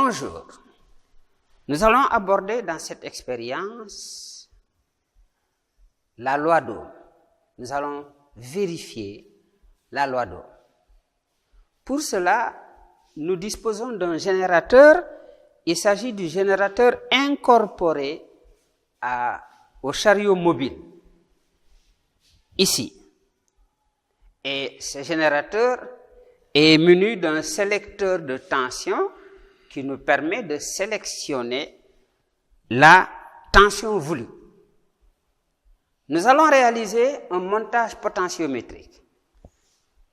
Bonjour. Nous allons aborder dans cette expérience la loi d'Ohm. Nous allons vérifier la loi d'Ohm. Pour cela, nous disposons d'un générateur. Il s'agit du générateur incorporé au chariot mobile, ici. Et ce générateur est muni d'un sélecteur de tension qui nous permet de sélectionner la tension voulue. Nous allons réaliser un montage potentiométrique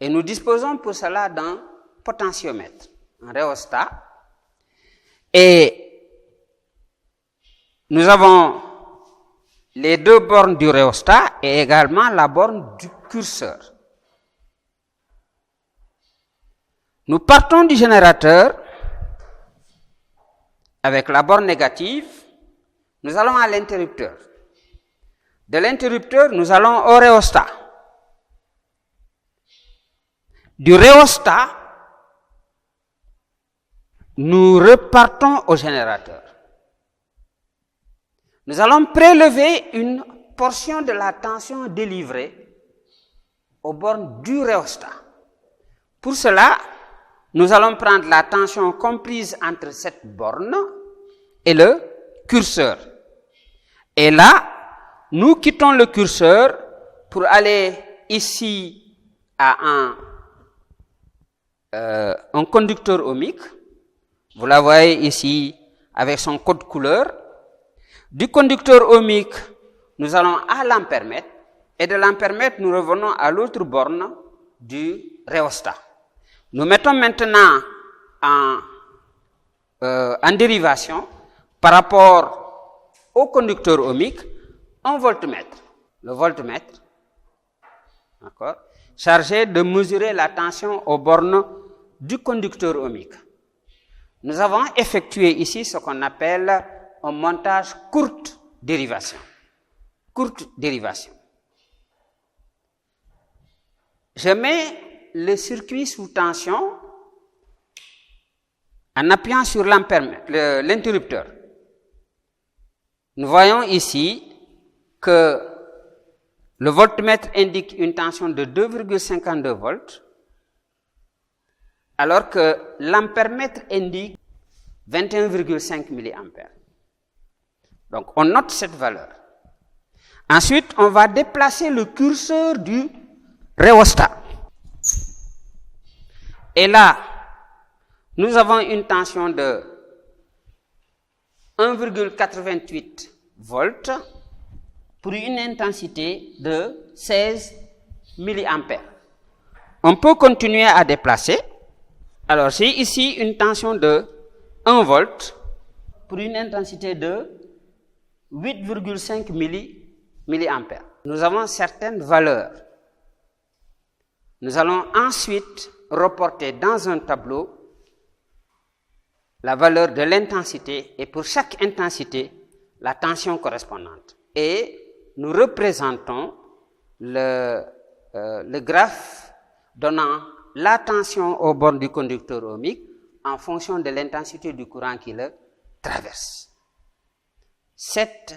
et nous disposons pour cela d'un potentiomètre, un rhéostat, et nous avons les deux bornes du rhéostat et également la borne du curseur. Nous partons du générateur avec la borne négative, nous allons à l'interrupteur. De l'interrupteur, nous allons au rhéostat. Du rhéostat, nous repartons au générateur. Nous allons prélever une portion de la tension délivrée aux bornes du rhéostat. Pour cela, nous allons prendre la tension comprise entre cette borne et le curseur. Et là, nous quittons le curseur pour aller ici à un conducteur ohmique. Vous la voyez ici avec son code couleur. Du conducteur ohmique, nous allons à l'ampèremètre. Et de l'ampèremètre, nous revenons à l'autre borne du rhéostat. Nous mettons maintenant en dérivation par rapport au conducteur ohmique un voltmètre. Le voltmètre, d'accord, chargé de mesurer la tension aux bornes du conducteur ohmique. Nous avons effectué ici ce qu'on appelle un montage courte dérivation. Courte dérivation. Je mets le circuit sous tension en appuyant sur l'interrupteur. Nous voyons ici que le voltmètre indique une tension de 2,52 volts, alors que l'ampèremètre indique 21,5 mA. Donc, on note cette valeur. Ensuite, on va déplacer le curseur du rhéostat. Et là, nous avons une tension de 1,88 volts pour une intensité de 16 mA. On peut continuer à déplacer. Alors, j'ai ici une tension de 1 volt pour une intensité de 8,5 mA. Nous avons certaines valeurs. Nous allons ensuite reporter dans un tableau la valeur de l'intensité et pour chaque intensité, la tension correspondante. Et nous représentons le graphe donnant la tension aux bornes du conducteur ohmique en fonction de l'intensité du courant qui le traverse. Cette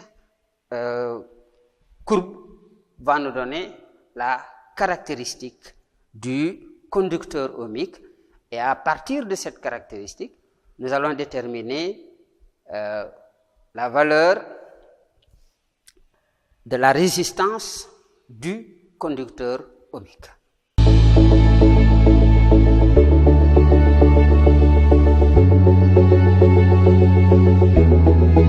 courbe va nous donner la caractéristique du conducteur ohmique et à partir de cette caractéristique, nous allons déterminer la valeur de la résistance du conducteur ohmique.